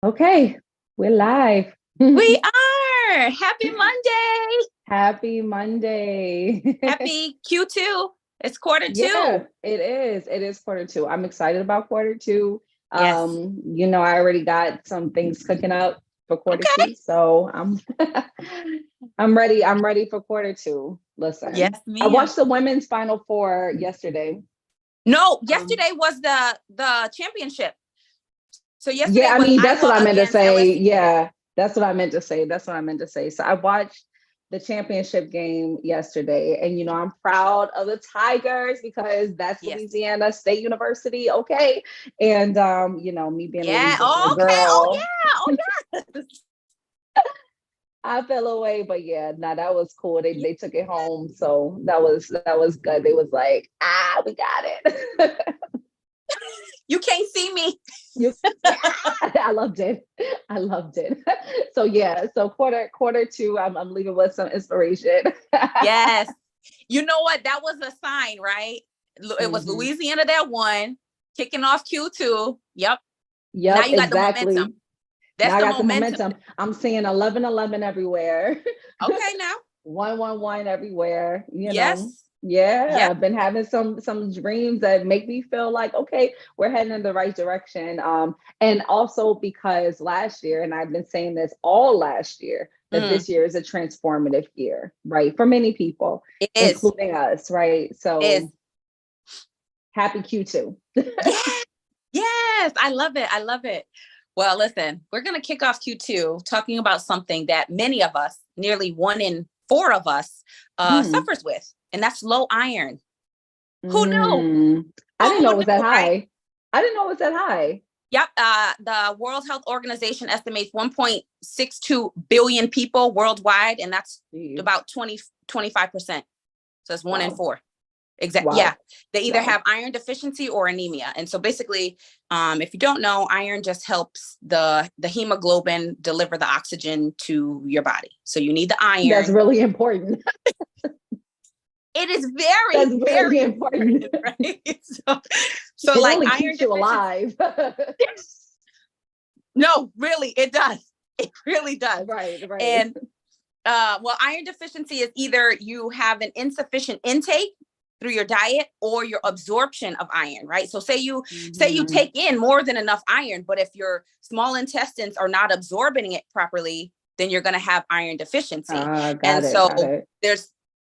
Okay, we're live. We are. Happy Monday. Happy Monday. Happy Q2. It's quarter Yeah, two. it is. It is quarter two. I'm excited about quarter two. Yes. I already got some things cooking up for quarter Okay. two, so I'm I'm ready. I'm ready for quarter two. Listen, Yes, I ma'am. watched the women's final four yesterday. No, Um, yesterday was the championship. So yeah, yesterday I was mean that's what Iowa I meant to against say. LSU. Yeah, that's what I meant to say. That's what I meant to say. So I watched the championship game yesterday, and I'm proud of the Tigers because that's Yes. Louisiana State University, okay? And me being a Yeah. Louisiana Oh, okay. Oh, girl, yeah. Oh, yeah. I fell away, but yeah, no, that was cool. They took it home, so that was good. They was like, we got it. You can't see me. You, I loved it. I loved it. So yeah, so quarter two, I'm leaving with some inspiration. Yes. You know what? That was a sign, right? It was Hmm. Louisiana that won, kicking off Q2. Yep. Now Yep, you got the momentum. exactly. That's Now I the got the momentum. momentum. I'm seeing 11-11 everywhere. Okay, now. 1-1-1 everywhere. Yes. Yeah, Yep. I've been having some dreams that make me feel like, okay, we're heading in the right direction. And also because last year, and I've been saying this all last year, that Mm, this year is a transformative year, right? For many people, it is. including us, right? It is. So happy Q2. Yeah. Yes. I love it. I love it. Well, listen, we're going to kick off Q2 talking about something that many of us, nearly 1 in 4 of us, Hmm. suffers with, and that's low iron. Who knew? I didn't Who know it was that knew, right? high. I didn't know it was that high. Yep. The World Health Organization estimates 1.62 billion people worldwide, and that's Jeez. about 25%. So it's 1 in 4. Exactly. Yeah. Wow. They either Wow. have iron deficiency or anemia. And so basically, if you don't know, iron just helps the hemoglobin deliver the oxygen to your body. So you need the That's iron. really important. It is very, That's really very important. important, right? So It like only iron keeps you deficiency. alive. No, really, it does. It really does. Right, right. And well, iron deficiency is either you have an insufficient intake through your diet or your absorption of iron, right? So say you Mm-hmm. take in more than enough iron, but if your small intestines are not absorbing it properly, then you're going to have iron deficiency. Got And it, so got it.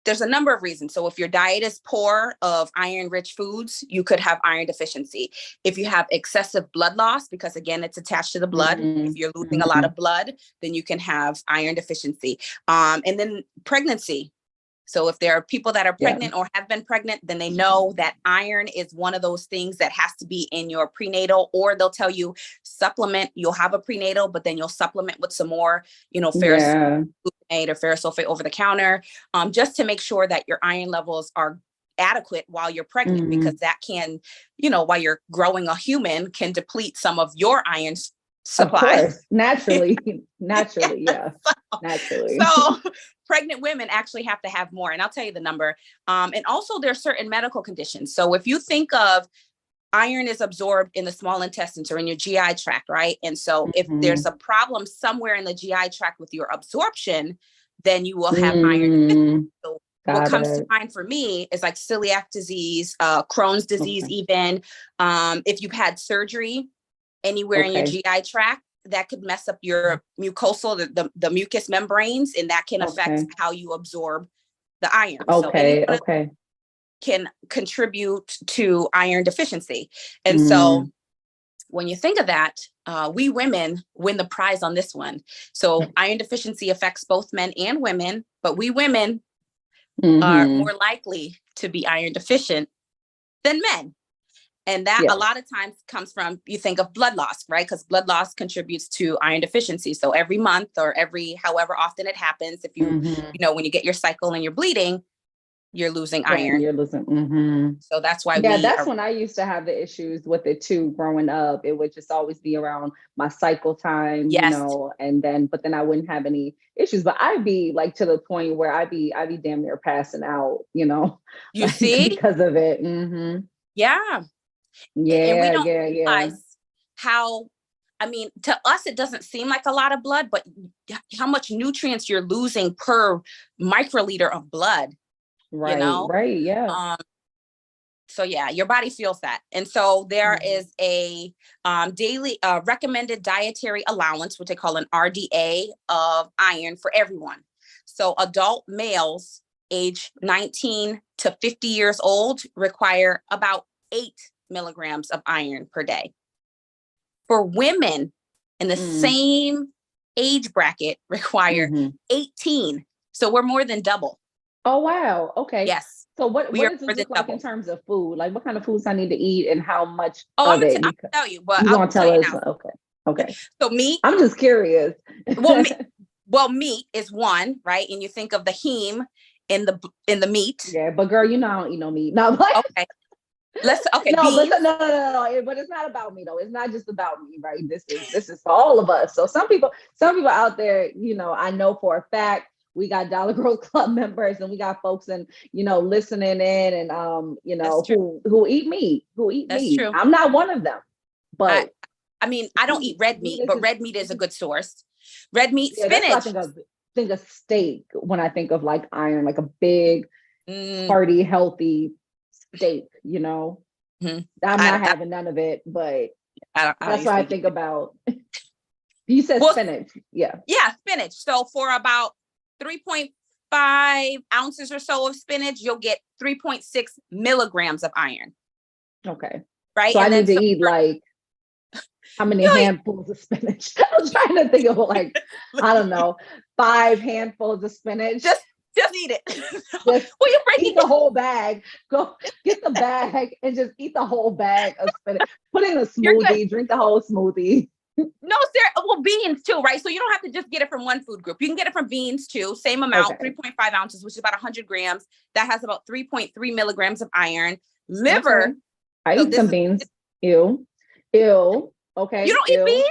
there's a number of reasons. So if your diet is poor of iron rich foods, you could have iron deficiency. If you have excessive blood loss, because again, it's attached to the blood. If you're losing a lot Mm-hmm. of blood, then you can have iron deficiency. And then pregnancy. So if there are people that are Yeah. pregnant or have been pregnant, then they know that iron is one of those things that has to be in your prenatal, or they'll tell you supplement. You'll have a prenatal, but then you'll supplement with some more, ferrous Yeah. glutamate or ferrous sulfate over the counter, just to make sure that your iron levels are adequate while you're pregnant, Mm-hmm. because that can, while you're growing a human, can deplete some of your iron Of supply. course. Naturally. Naturally, yeah. Naturally. So pregnant women actually have to have more, and I'll tell you the number. And also there's certain medical conditions. So if you think of iron is absorbed in the small intestines or in your GI tract, right? And so if Mm-hmm. there's a problem somewhere in the GI tract with your absorption, then you will have iron deficiency. Mm-hmm. So what Got comes to it. mind for me is like celiac disease, Crohn's disease, Okay. even if you've had surgery anywhere in your Okay. GI tract, that could mess up your mucosal, the mucous membranes, and that can affect Okay. how you absorb the iron. So any Okay. one of Okay. can contribute to iron deficiency. And so Mm. when you think of that, we women win the prize on this one. So iron deficiency affects both men and women, but we women are Mm-hmm. more likely to be iron deficient than men. And that a lot Yes. of times comes from, you think of blood loss, right? Because blood loss contributes to iron deficiency. So every month or every however often it happens, if Mm-hmm. when you get your cycle and you're bleeding, you're losing Right. iron. You're listening. Mm-hmm. So that's why Yeah, we that's are. when I used to have the issues with it too. Growing up, it would just always be around my cycle time, Yes. and but then I wouldn't have any issues. But I'd be like to the point where I'd be damn near passing out, You like see? because of it. Hmm. Yeah. And we Yeah, don't yeah, yeah. realize how I mean, to us, it doesn't seem like a lot of blood, but how much nutrients you're losing per microliter of blood, Right, you know? right, yeah. So yeah, your body feels that. And so there is a daily recommended dietary allowance, what they call an RDA of iron for everyone. So adult males age 19 to 50 years old require about 8 milligrams of iron per day. For women in the same age bracket require 18. So we're more than double. Oh, wow. Okay. Yes. So what We are does more this than look like in double. terms of food? Like what kind of foods I need to eat and how much Oh, of it? I'll tell you, but You I'll gonna tell tell you us? now. Okay. Okay. So meat. I'm just curious. Well, meat is one, right? And you think of the heme in the meat. Yeah, but girl, you know I don't eat no meat. No, but Okay. no, Beans. but no. But it's not about me though. It's not just about me, right? This is for all of us. So some people out there, you know, I know for a fact we got Dollar Growth Club members and we got folks and listening in and you know who eat meat, That's meat. true. I'm not one of them, but I mean, I don't eat red meat, but red meat is a good source. Red meat, spinach. That's what I think of steak when I think of like iron, like a big, hearty, healthy steak, you know. I'm not having none of it, but that's what I think about. You said spinach. Yeah, spinach. So for about 3.5 ounces or so of spinach, you'll get 3.6 milligrams of iron. Okay. Right. So I need to eat like how many handfuls of spinach? I'm trying to think of like, I don't know, 5 handfuls of spinach. Just eat it. Eat the whole bag. Go get the bag and just eat the whole bag of spinach. Put in a smoothie, drink the whole smoothie. No, well, beans too, right? So you don't have to just get it from one food group. You can get it from beans too. Same amount, 3.5 ounces, which is about 100 grams. That has about 3.3 milligrams of iron. Liver. Okay. I eat some beans. Ew. Okay. You don't eat beans?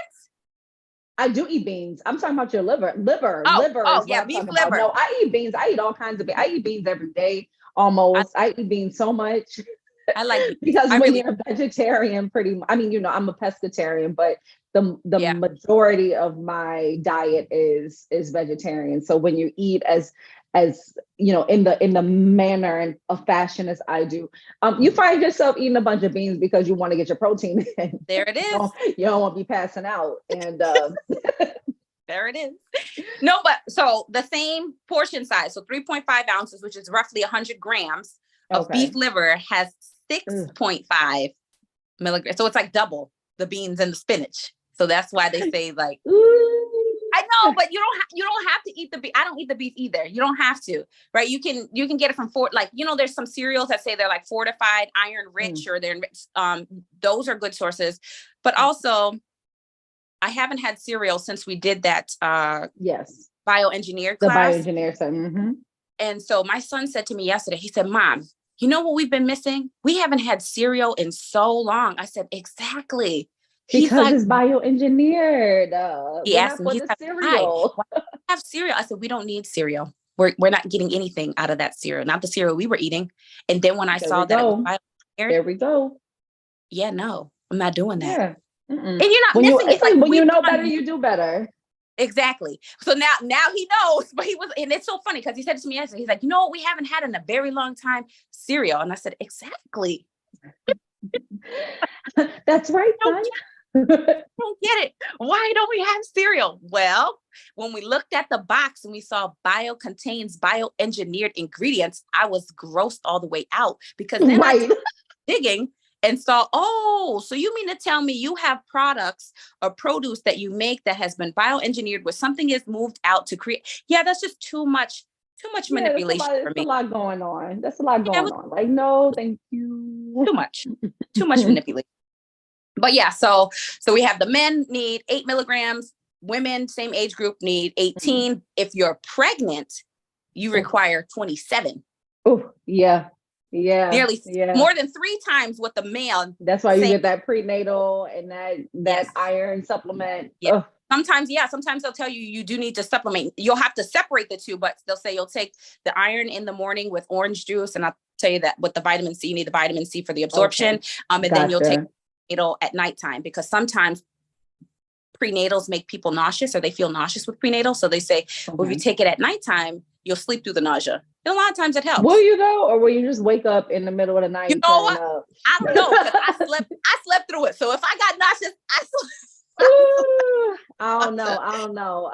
I do eat beans. I'm talking about your liver. Liver. Oh, yeah, beef liver. No, I eat beans. I eat all kinds of beans. I eat beans every day, almost. I eat beans so much. I like beans. Because when you're a vegetarian, I mean, you know, I'm a pescatarian, but the majority of my diet is vegetarian. So when you eat as you know, in the manner and a fashion as I do, you find yourself eating a bunch of beans because you want to get your protein in. There it is. You don't want to be passing out. And there it is. No, but so the same portion size, so 3.5 ounces, which is roughly 100 grams of beef liver, has 6.5 milligrams. So it's like double the beans and the spinach. So that's why they say like, I know, but you don't have to eat the beef. I don't eat the beef either. You don't have to, right? You can get it from there's some cereals that say they're like fortified, iron rich, or they're those are good sources. But also, I haven't had cereal since we did that bioengineer class. The bioengineer said, And so my son said to me yesterday, he said, "Mom, you know what we've been missing? We haven't had cereal in so long." I said, "Exactly." Because it's bioengineered. He asked me, cereal. Why do we have cereal? I said, we don't need cereal. We're not getting anything out of that cereal, not the cereal we were eating. And then when I saw that it was bioengineered, there we go. Yeah, no, I'm not doing that. Yeah. And you're not missing it. Like when you know better, you do better. Exactly. So now he knows, but and it's so funny because he said to me yesterday, he's like, you know what, we haven't had in a very long time, cereal. And I said, exactly. That's right, son. Don't get it. Why don't we have cereal? Well, when we looked at the box and we saw contains bioengineered ingredients, I was grossed all the way out because then I started digging and saw, so you mean to tell me you have products or produce that you make that has been bioengineered where something is moved out to create. Yeah, that's just too much manipulation for me. That's a lot going on. That's a lot going on. Like, no, thank you. Too much manipulation. But yeah, so we have the men need 8 milligrams, women, same age group, need 18. If you're pregnant, you require 27. Oh, yeah. Nearly more than 3 times what the male. That's why you get that prenatal and that iron supplement. Yeah. Sometimes they'll tell you do need to supplement. You'll have to separate the two, but they'll say you'll take the iron in the morning with orange juice. And I'll tell you that with the vitamin C, you need the vitamin C for the absorption. And then you'll take at nighttime, because sometimes prenatals make people nauseous, or they feel nauseous with prenatal. So they say, well, if you take it at nighttime, you'll sleep through the nausea. And a lot of times it helps. Will you though? Or will you just wake up in the middle of the night? You know what? Up? I don't know, because I slept through it. So if I got nauseous, I don't know.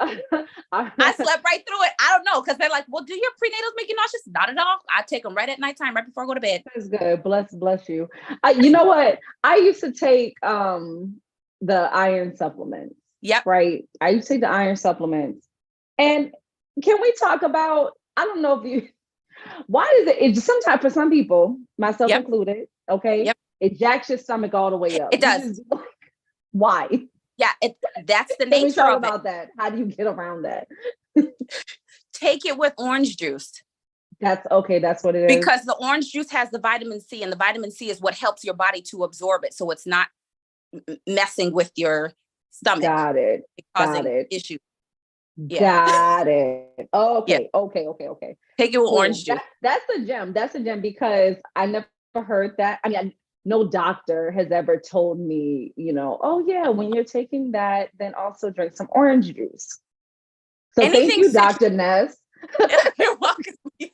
I slept right through it. I don't know, because they're like, well, do your prenatals make you nauseous? Not at all. I take them right at nighttime, right before I go to bed. That's good. Bless you. You know what? I used to take the iron supplements. Yep. Right. I used to take the iron supplements. And can we talk about, I don't know if you, why is it sometimes for some people, myself included, okay, it jacks your stomach all the way up. It does. Why? Yeah, that's the nature we talk of about it. That. How do you get around that? Take it with orange juice. That's okay. That's what it is. Because the orange juice has the vitamin C, and the vitamin C is what helps your body to absorb it. So it's not messing with your stomach. Got it. Causing issues. Yeah. Got it. Okay. Yeah. Okay. Take it with orange juice. That's a gem. That's a gem, because I never heard that. I mean, no doctor has ever told me, oh yeah, when you're taking that, then also drink some orange juice. So thank you, Dr. Ness. You're welcome. Yeah.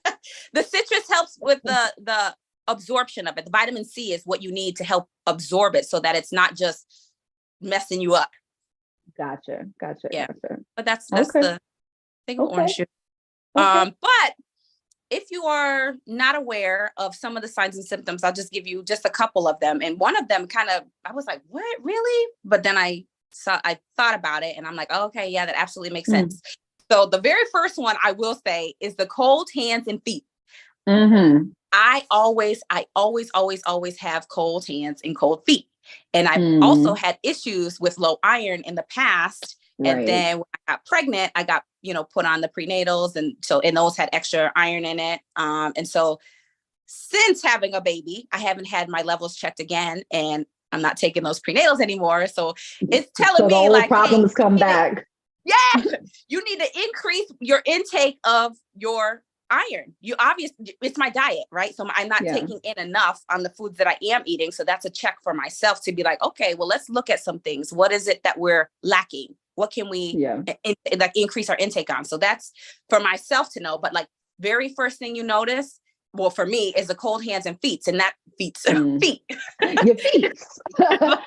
The citrus helps with the absorption of it. The vitamin C is what you need to help absorb it, so that it's not just messing you up. Gotcha. Yeah. Gotcha. But that's the thing with orange juice. But if you are not aware of some of the signs and symptoms, I'll just give you just a couple of them. And one of them I was like, what, really? But then I thought about it, and I'm like, oh, okay, yeah, that absolutely makes sense. So the very first one I will say is the cold hands and feet. Mm-hmm. I always have cold hands and cold feet. And I've also had issues with low iron in the past. Right. And then when I got pregnant, I got, put on the prenatals. And those had extra iron in it. And so since having a baby, I haven't had my levels checked again, and I'm not taking those prenatals anymore. So it's telling me like problems come back. Yeah, you need to increase your intake of your iron. It's my diet, right? So I'm not taking in enough on the foods that I am eating. So that's a check for myself to be like, okay, well, let's look at some things. What is it that we're lacking? What can we increase our intake on? So that's for myself to know. But like very first thing you notice, well, for me, is the cold hands and feet, and that feet. Your feet. That's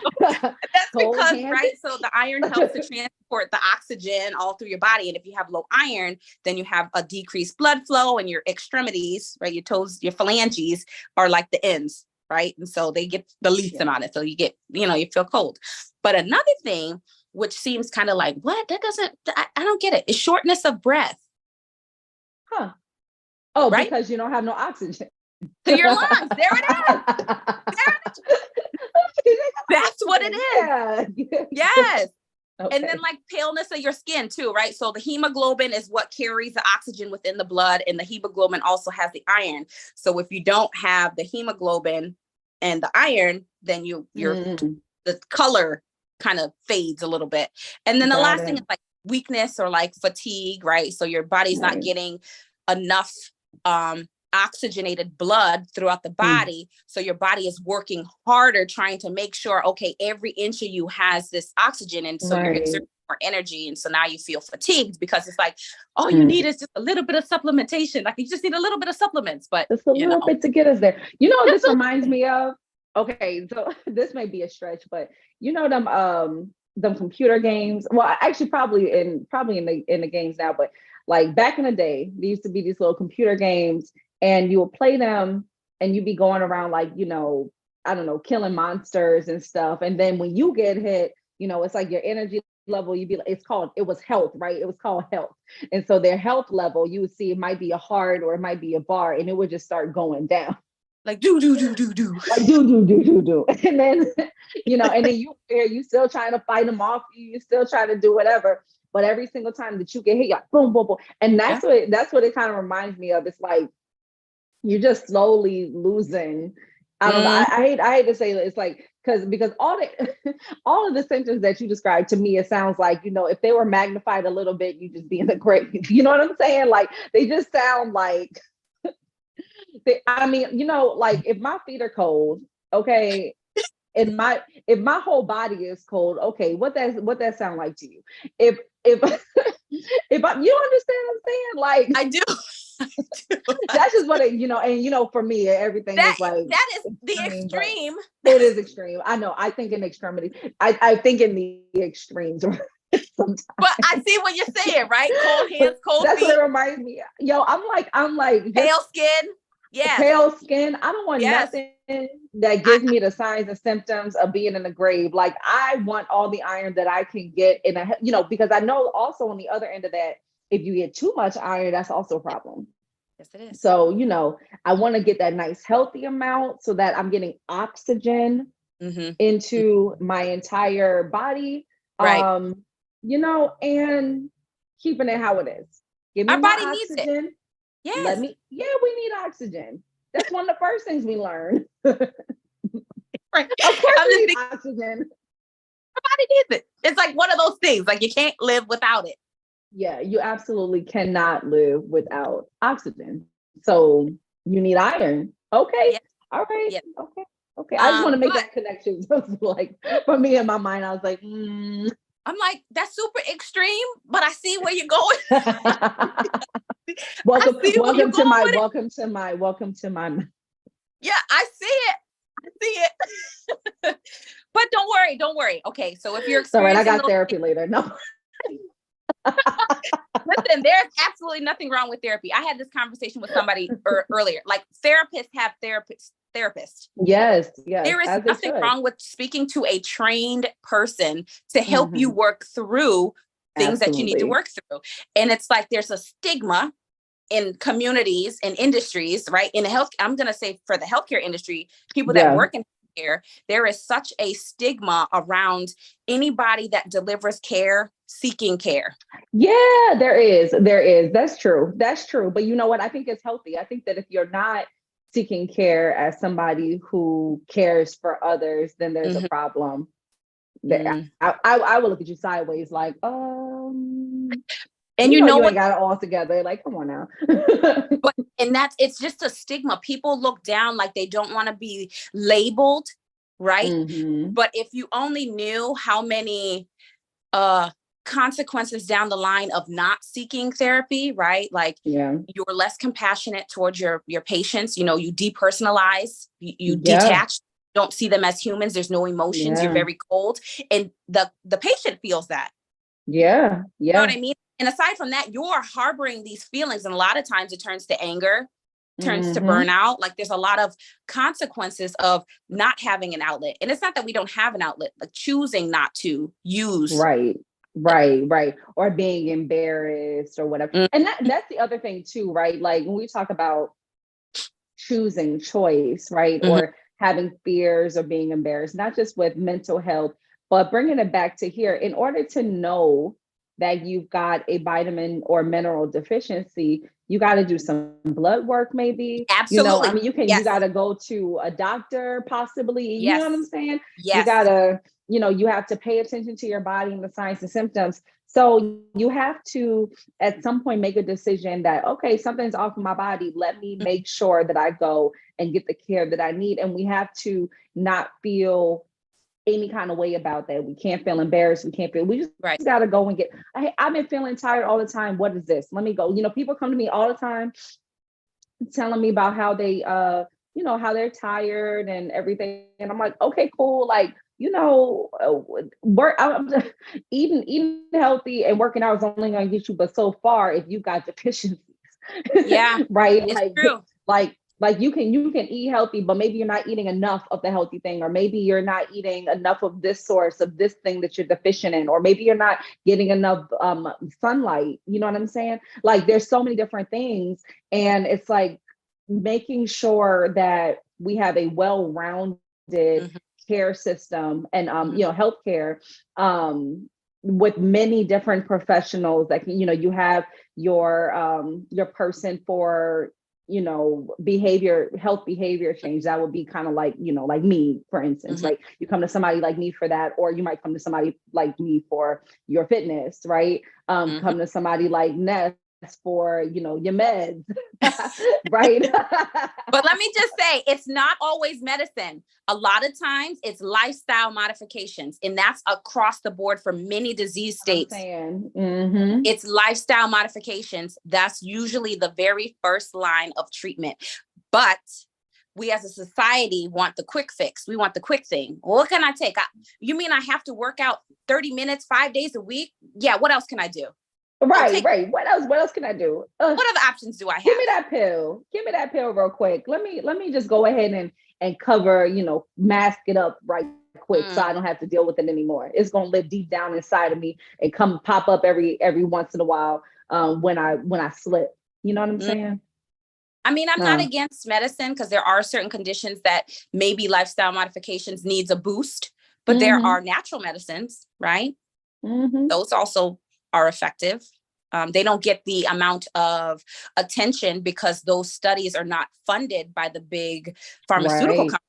because, right? So the iron helps to transport the oxygen all through your body. And if you have low iron, then you have a decreased blood flow, and your extremities, right? Your toes, your phalanges are like the ends, right? And so they get the least amount of it. So you get, you feel cold. But another thing, which seems kind of like, what? That doesn't, I don't get it, is shortness of breath. Huh. Oh, right? Because you don't have no oxygen to your lungs. There it is. That's what it is. Yeah. Yes. Okay. And then like paleness of your skin too, right? So the hemoglobin is what carries the oxygen within the blood, and the hemoglobin also has the iron. So if you don't have the hemoglobin and the iron, then the color kind of fades a little bit. And then the last thing is like weakness or like fatigue, right? So your body's not getting enough oxygenated blood throughout the body. So your body is working harder trying to make sure, okay, every inch of you has this oxygen. And so you're exerting more energy. And so now you feel fatigued, because it's like, all you need is just a little bit of supplementation. Like you just need a little bit of supplements, but just a little bit to get us there. This reminds me of, okay, so this may be a stretch, but them computer games. Well, actually probably in the games now, but like back in the day, there used to be these little computer games, and you would play them, and you'd be going around like, I don't know, killing monsters and stuff. And then when you get hit, it's like your energy level, you'd be like, it was health, right? It was called health. And so their health level, you would see it might be a heart or it might be a bar, and it would just start going down. Like do. Like do. And then, and then you still trying to fight them off. You still trying to do whatever. But every single time that you get hit, you're like, boom, boom, boom. And that's what it kind of reminds me of. It's like you're just slowly losing. I don't know. I hate to say it. It's like because all of the symptoms that you described, to me, it sounds like, if they were magnified a little bit, you just be in the grave. You know what I'm saying? Like they just sound like like if my feet are cold, okay, in my, if my whole body is cold, okay, what that sound like to you? If if I, you understand what I'm saying? Like I do. that's just what it, and for me, everything That is like that is the extreme, but extreme. it is extreme. I know. I think in extremity. I think in the extremes sometimes. But I see what you're saying, right? Cold hands, But cold that's feet, what it reminds me. Yo, I'm like just pale skin. Yes, pale skin. I don't want yes. nothing that I gives me the signs and symptoms of being in the grave. Like I want all the iron that I can get in a, because I know also on the other end of that, if you get too much iron, that's also a problem. yes, it is. So, I want to get that nice healthy amount so that I'm getting oxygen into my entire body. Right. And keeping it how it is. Give me Our my body needs it. oxygen. Yes. Yeah, we need oxygen. That's one of the first things we learn. Right. Of course I'm we just need thinking, oxygen. our body needs it. It's like one of those things. Like you can't live without it. Yeah, you absolutely cannot live without oxygen. So you need iron. Okay. Yeah. All right. Yeah. Okay. Okay. I just want to make But that connection. Like for me in my mind, I was like, I'm like, that's super extreme, but I see where you're going. welcome, I see where you're going with it. welcome to my. Yeah, I see it. I see it. But don't worry. Okay, so if you're All right, I experiencing got therapy later. No. listen, there's absolutely nothing wrong with therapy. I had this conversation with somebody earlier. Like therapists have therapists. Yes, There is as it nothing should. wrong with speaking to a trained person to help you work through things that you need to work through. And it's like there's a stigma in communities and industries, right? In the health, I'm going to say for the healthcare industry, people that work in healthcare, there is such a stigma around anybody that delivers care, seeking care. Yeah, there is. There is. That's true. That's true. But you know what? I think it's healthy. I think that if you're not seeking care as somebody who cares for others, then there's a problem. I will look at you sideways like, and you know you what? ain't got it all together. Like, come on now. And it's just a stigma. People look down like they don't want to be labeled, right? But if you only knew how many consequences down the line of not seeking therapy, right? Like you're less compassionate towards your patients. You depersonalize, you detach, don't see them as humans. There's no emotions. You're very cold, and the patient feels that. Yeah. You know what I mean? And aside from that, you're harboring these feelings, and a lot of times it turns to anger, turns to burnout. Like there's a lot of consequences of not having an outlet. And it's not that we don't have an outlet, like choosing not to use. Right. Or being embarrassed or whatever. And that's the other thing too, right? Like when we talk about choosing choice, right? Or having fears or being embarrassed, not just with mental health, but bringing it back to here, in order to know that you've got a vitamin or mineral deficiency, you got to do some blood work, maybe. Absolutely. You got to go to a doctor, possibly. You know what I'm saying? Yes. You got to, you have to pay attention to your body and the signs and symptoms. So you have to, at some point, make a decision that, okay, something's off in my body. Let me make sure that I go and get the care that I need. And we have to not feel any kind of way about that. We can't feel embarrassed. We just got to go and get, hey, I've been feeling tired all the time. What is this? Let me go. People come to me all the time telling me about how they, how they're tired and everything. And I'm like, okay, cool. Like, I'm eating healthy and working out is only going to get you, but so far, if you got deficiencies, right? It's true. Like you can eat healthy, but maybe you're not eating enough of the healthy thing, or maybe you're not eating enough of this source of this thing that you're deficient in, or maybe you're not getting enough sunlight. You know what I'm saying? Like there's so many different things, and it's like making sure that we have a well-rounded care system and healthcare with many different professionals that can, you have your person for health behavior change. That would be kind of like, like me, for instance, right? You come to somebody like me for that, or you might come to somebody like me for your fitness, right? Come to somebody like NESS for, your meds, right? But let me just say, it's not always medicine. A lot of times it's lifestyle modifications, and that's across the board for many disease states. It's lifestyle modifications. That's usually the very first line of treatment. But we as a society want the quick fix. We want the quick thing. What can I take? You mean I have to work out 30 minutes, 5 days a week? Yeah. What else can I do? Right. What else can I do? What other options do I have? Give me that pill. Give me that pill real quick. Let me just go ahead and cover, mask it up right quick so I don't have to deal with it anymore. It's gonna live deep down inside of me and come pop up every once in a while when I slip. You know what I'm saying? I mean, I'm not against medicine, because there are certain conditions that maybe lifestyle modifications needs a boost, but there are natural medicines, right? Those also are effective. They don't get the amount of attention because those studies are not funded by the big pharmaceutical companies.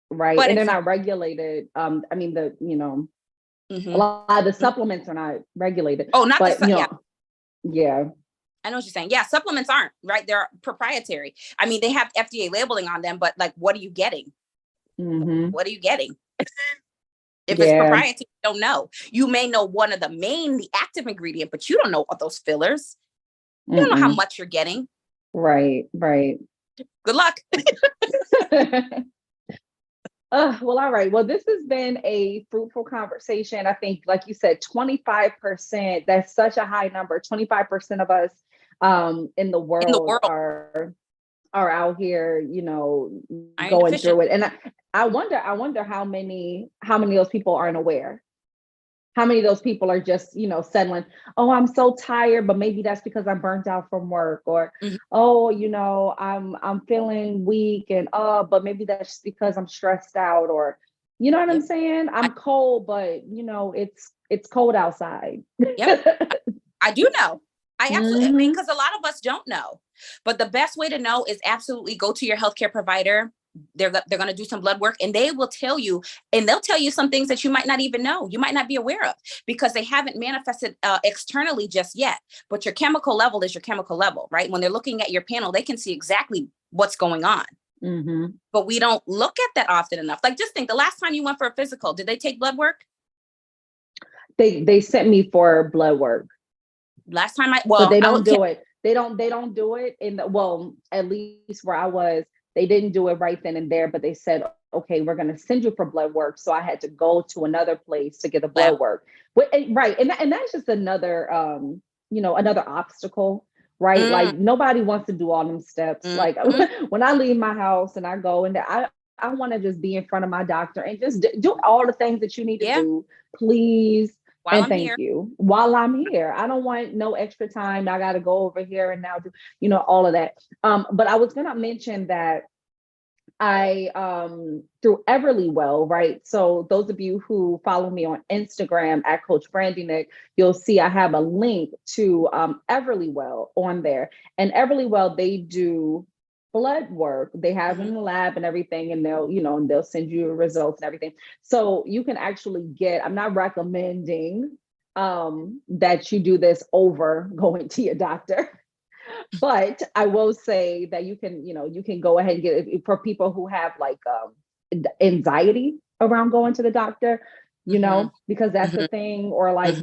Right. But and they're not regulated. I mean, a lot of the supplements are not regulated. Oh, not but, yeah. I know what you're saying. Yeah, supplements aren't, right? They're proprietary. I mean, they have FDA labeling on them, but like, what are you getting? What are you getting? If it's proprietary, you don't know. You may know one of the active ingredient, but you don't know all those fillers. You don't know how much you're getting. Right. Good luck. Well, all right. Well, this has been a fruitful conversation. I think, like you said, 25%, that's such a high number. 25% of us in the world are out here, going through it. And I wonder how many of those people aren't aware. How many of those people are just, settling, oh, I'm so tired, but maybe that's because I'm burnt out from work, or, oh, I'm feeling weak, and but maybe that's just because I'm stressed out, or, you know what I'm saying? I'm cold, but it's cold outside. I do know. I absolutely, I mean, because a lot of us don't know, but the best way to know is absolutely go to your healthcare provider. They're going to do some blood work, and they will tell you, and they'll tell you some things that you might not even know, you might not be aware of, because they haven't manifested externally just yet. But your chemical level is your chemical level, right? When they're looking at your panel, they can see exactly what's going on. But we don't look at that often enough. Like, just think, the last time you went for a physical, did they take blood work? They sent me for blood work. Last time but they don't do it. They don't do it at least where I was. They didn't do it right then and there, but they said, okay, we're going to send you for blood work. So I had to go to another place to get the blood work. Right. And that's just another, another obstacle, right? Like, nobody wants to do all them steps. Like, when I leave my house and I go and I want to just be in front of my doctor and just do all the things that you need to do, please. Thank you. While I'm here, I don't want no extra time. I got to go over here and now do, all of that. But I was going to mention that I, through Everlywell, right? So those of you who follow me on Instagram at Coach Brandy Nick, you'll see I have a link to Everlywell on there. And Everlywell, they do blood work. They have in the lab and everything, and they'll send you results and everything. So you can actually I'm not recommending that you do this over going to your doctor, but I will say that you can go ahead and get it for people who have like anxiety around going to the doctor, because that's the thing, or like,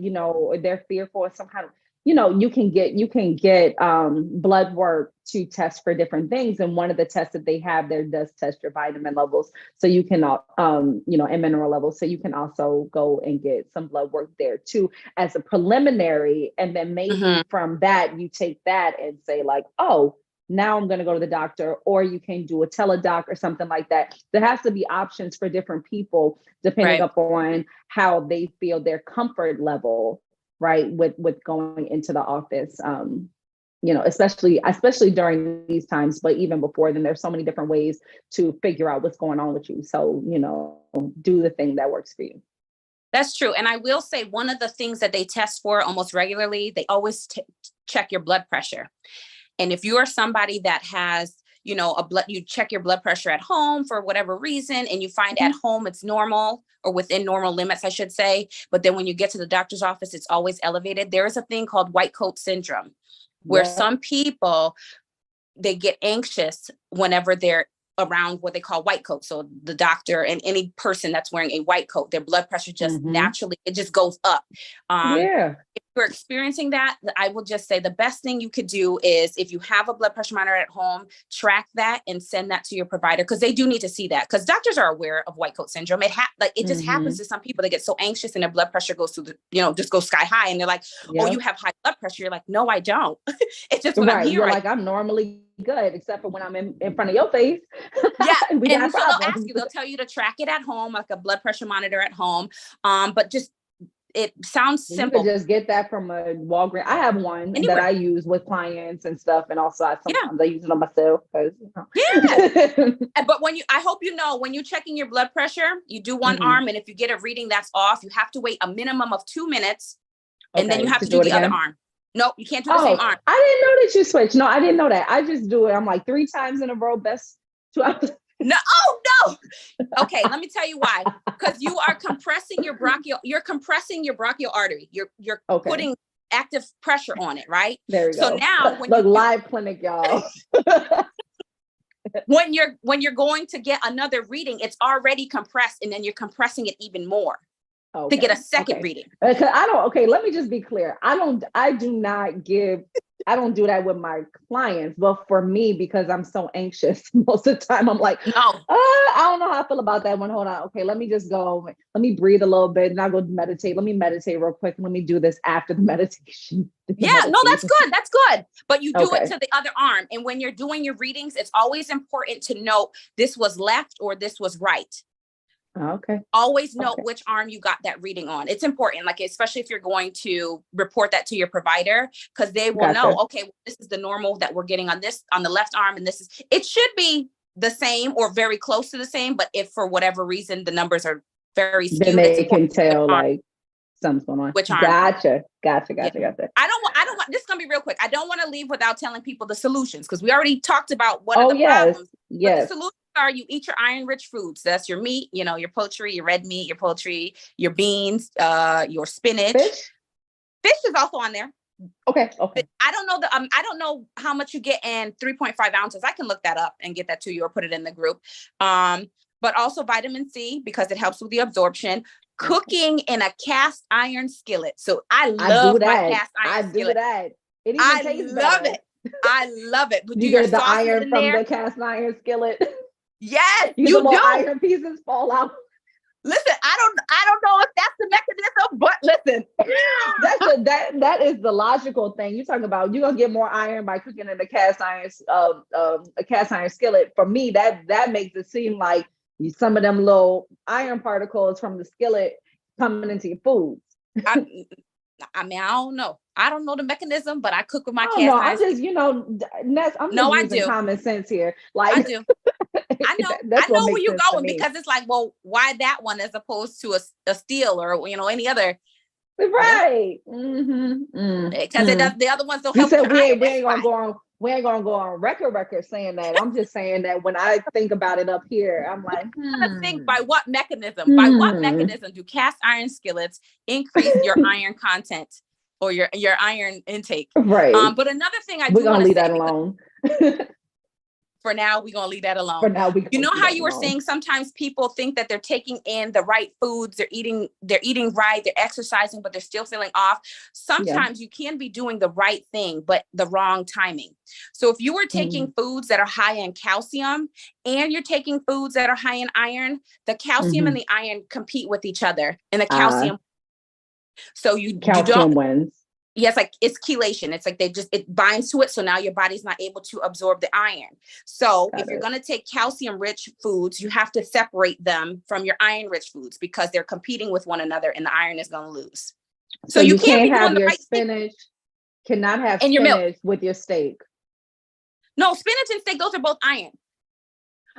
they're fearful of some kind of, you can get blood work to test for different things. And one of the tests that they have there does test your vitamin levels. So you can, and mineral levels. So you can also go and get some blood work there too, as a preliminary. And then maybe from that, you take that and say like, oh, now I'm going to go to the doctor, or you can do a teledoc or something like that. There has to be options for different people, depending upon how they feel their comfort level, right, with going into the office, especially during these times, but even before then, there's so many different ways to figure out what's going on with you. So, do the thing that works for you. That's true. And I will say, one of the things that they test for almost regularly, they always check your blood pressure. And if you are somebody that has, you check your blood pressure at home for whatever reason, and you find at home it's normal or within normal limits, I should say. But then when you get to the doctor's office, it's always elevated. There is a thing called white coat syndrome, where some people, they get anxious whenever they're around what they call white coat. So the doctor and any person that's wearing a white coat, their blood pressure just naturally, it just goes up. If you're experiencing that, I will just say the best thing you could do is, if you have a blood pressure monitor at home, track that and send that to your provider, because they do need to see that, because doctors are aware of white coat syndrome. It just happens to some people. They get so anxious and their blood pressure goes through just goes sky high, and they're like, oh, you have high blood pressure. You're like, no, I don't. It's just what I'm hearing. You're like, I'm normally good, except for when I'm in front of your face. Yeah. And so they'll ask you, they'll tell you to track it at home, like a blood pressure monitor at home. But just, it sounds simple. You could just get that from a Walgreens. I have one that I use with clients and stuff, and also sometimes I use it on myself. But I hope when you're checking your blood pressure, you do one arm, and if you get a reading that's off, you have to wait a minimum of 2 minutes, and then you have to do the other arm. No, you can't do the same arm. I didn't know that you switch. No, I didn't know that. I just do it. I'm like 3 times in a row. Best 2 hours. No, Okay, let me tell you why. Because you are compressing your bronchial artery. You're putting active pressure on it, right? There you go. So now when live clinic, y'all. when you're going to get another reading, it's already compressed, and then you're compressing it even more to get a second reading. Let me just be clear. I don't do that with my clients, but for me, because I'm so anxious most of the time, I'm like, I don't know how I feel about that one. Hold on. Okay, let me just go. Let me breathe a little bit, and I'll go meditate. Let me meditate real quick. Let me do this after the meditation. No, that's good. That's good. But you do it to the other arm. And when you're doing your readings, it's always important to note this was left or this was right. Okay. Always note which arm you got that reading on. It's important, like, especially if you're going to report that to your provider, because they will know, okay, well, this is the normal that we're getting on the left arm. And it should be the same or very close to the same. But if for whatever reason, the numbers are very skewed, then they can tell like something's going on. Which arm? Gotcha. I don't want, this is going to be real quick. I don't want to leave without telling people the solutions, because we already talked about what are the problems. Yes. But the solutions are, you eat your iron-rich foods. That's your meat, your poultry, your red meat, your poultry, your beans, your spinach. Fish is also on there. Okay. I don't know I don't know how much you get in 3.5 ounces. I can look that up and get that to you or put it in the group. But also vitamin C, because it helps with the absorption. Cooking in a cast iron skillet. So I love my cast iron skillet. I do that. I love it. I love it. You get the iron from the cast iron skillet. Yes, you do. Iron pieces fall out. Listen, I don't know if that's the mechanism, but listen, that is the logical thing. You're talking about you're gonna get more iron by cooking in a cast iron skillet. For me, that makes it seem like some of them little iron particles from the skillet coming into your food. I don't know. I don't know the mechanism, but I cook with my cast iron. I'm just, Ness, I'm just using common sense here. Like I do. I know where you're going, because it's like, well, why that one as opposed to a steel or any other? Right. Because it does, the other ones don't help. You said we ain't gonna go on record saying that. I'm just saying that when I think about it up here, I'm like, I think by what mechanism? By what mechanism do cast iron skillets increase your iron content or your iron intake? Right. But another thing we're gonna leave that alone. For now, we're going to leave that alone. How you were saying sometimes people think that they're taking in the right foods, they're eating right, they're exercising, but they're still feeling off. Sometimes you can be doing the right thing, but the wrong timing. So if you were taking foods that are high in calcium and you're taking foods that are high in iron, the calcium and the iron compete with each other, and the calcium. So calcium wins. Yes, like it's chelation. It's like it binds to it. So now your body's not able to absorb the iron. So if you're going to take calcium rich foods, you have to separate them from your iron rich foods, because they're competing with one another and the iron is going to lose. So you can't have your spinach, cannot have spinach your milk with your steak. No, spinach and steak, those are both iron.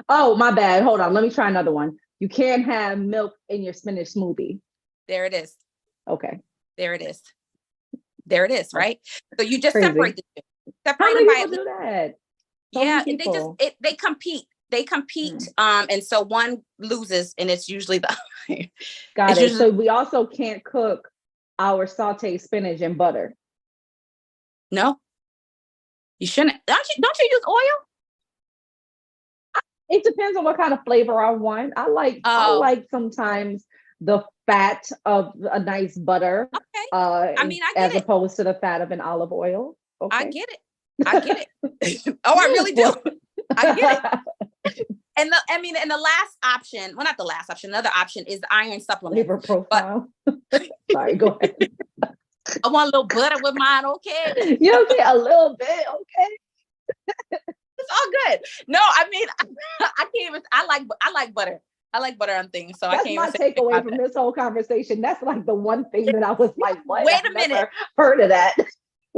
Oh, my bad. Hold on. Let me try another one. You can't have milk in your spinach smoothie. There it is. Okay. There it is. There it is, right? So you just Crazy. separate the two. How many people do that? So Yeah, many people. they compete. They compete. Mm. And so one loses, and it's usually the Got it's it. usually So we also can't cook our sauteed spinach in butter. no, you shouldn't. Don't you use oil? It depends on what kind of flavor I want. I Oh, like sometimes the fat of a nice butter, okay. I mean, I get as it. opposed to the fat of an olive oil. I Okay. get it. I get it. Oh, I really do. I get it. And the last option, well, not the last option, another option is the iron supplement. Flavor But profile. Sorry, go ahead. I want a little butter with mine, okay? You know what I'm saying? A little bit, okay. It's all good. No, I mean, I can't even. I like butter. I like butter on things, so I That's can't even my say anything takeaway about from that. this whole conversation. That's like the one thing that I was like, what? Wait I've a minute. never heard of that.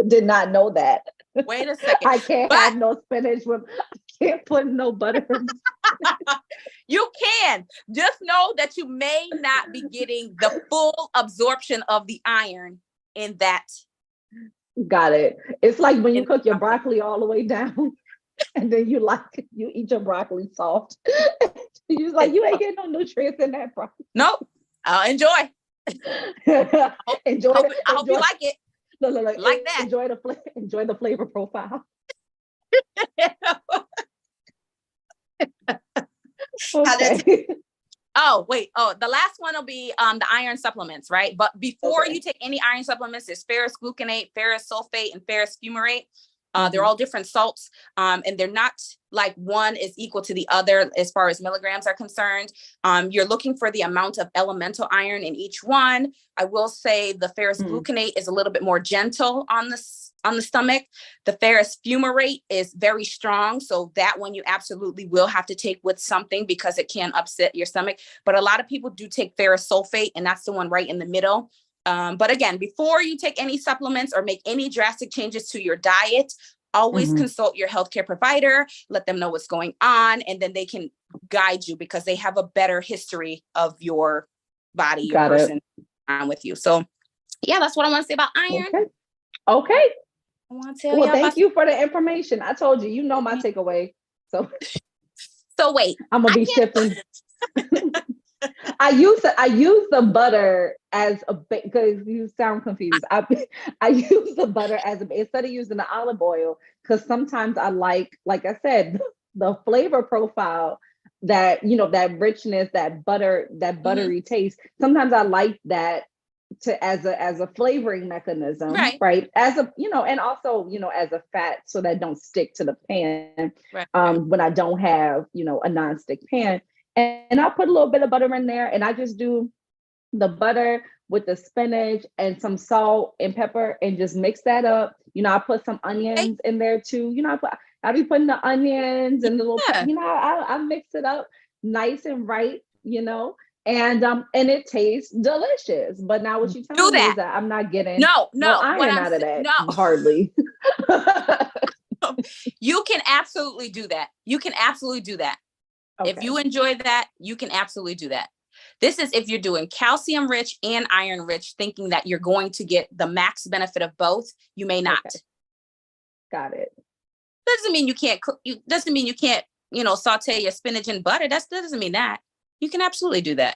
Did not know that. Wait a second. I can't But have no spinach with, I can't put no butter. you can just know that you may not be getting the full absorption of the iron in that. Got it. It's like when you cook your broccoli all the way down and then you eat your broccoli soft. You're like, you ain't getting no nutrients in that broccoli. Nope. I'll enjoy. Enjoy. I hope you like it. No, like that. Enjoy the flavor profile. Okay. Oh, wait. Oh, the last one will be the iron supplements, right? But before you take any iron supplements, there's ferrous gluconate, ferrous sulfate, and ferrous fumarate. They're all different salts, and they're not like one is equal to the other as far as milligrams are concerned. You're looking for the amount of elemental iron in each one. I will say the ferrous gluconate is a little bit more gentle on the stomach. The ferrous fumarate is very strong, so that one you absolutely will have to take with something because it can upset your stomach. But a lot of people do take ferrous sulfate, and that's the one right in the middle. But again, before you take any supplements or make any drastic changes to your diet, always consult your healthcare provider, let them know what's going on, and then they can guide you because they have a better history of your body, your person with you. So yeah, that's what I want to say about iron. Okay. I want to tell you. Thank you for the information. I told you, my takeaway. So wait, I'm gonna be shifting. I use the butter as a because you sound confused. I use the butter as instead of using the olive oil because sometimes I like I said, the flavor profile that that richness, that buttery taste. Sometimes I like that as a flavoring mechanism, right? As a and also as a fat so that don't stick to the pan when I don't have a nonstick pan. And I'll put a little bit of butter in there, and I just do the butter with the spinach and some salt and pepper and just mix that up. I put some onions in there too. I'll be putting the onions and the little, I mix it up nice and right, and it tastes delicious. But now what you telling me is that I'm not getting no iron out of that. No, hardly. You can absolutely do that. Okay. If you enjoy that, you can absolutely do that. This is if you're doing calcium rich and iron rich, thinking that you're going to get the max benefit of both. You may not. Okay. Got it. Doesn't mean you can't cook. Doesn't mean you can't, saute your spinach in butter. That doesn't mean that. You can absolutely do that.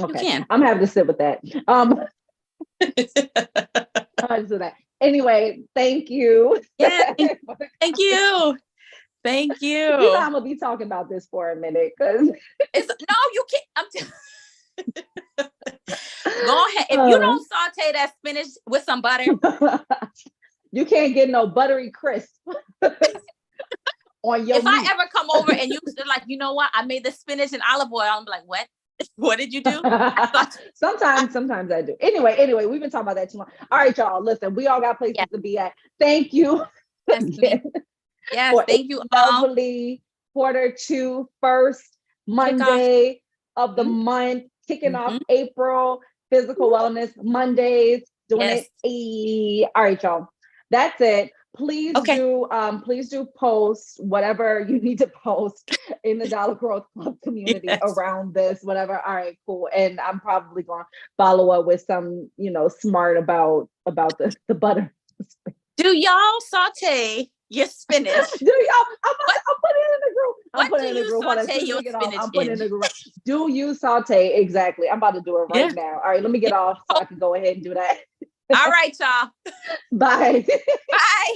Okay. You can. I'm gonna have to sit with that. I'll do that. Anyway, thank you. Yeah, thank you. Thank you. I'm gonna be talking about this for a minute because you can't. Go ahead. If you don't saute that spinach with some butter, you can't get no buttery crisp on your. If I ever come over and you like, you know what? I made the spinach and olive oil. I'm like, what? What did you do? Sometimes I do. Anyway, we've been talking about that too long. All right, y'all. Listen, we all got places to be at. Thank you. Yes, thank you. Lovely Q2 first Monday of the month, kicking off April Physical Wellness Mondays. Doing it. All right, y'all. That's it. Please do post whatever you need to post in the Dollar Growth Club community around this, whatever. All right, cool. And I'm probably going to follow up with some, smart about the butter. Do y'all saute your spinach. Do y'all? I'll put it in the group. What do you saute your spinach I'm putting in the group. Do you saute? Exactly. I'm about to do it right now. All right, let me get off so I can go ahead and do that. All right, y'all. Bye. Bye.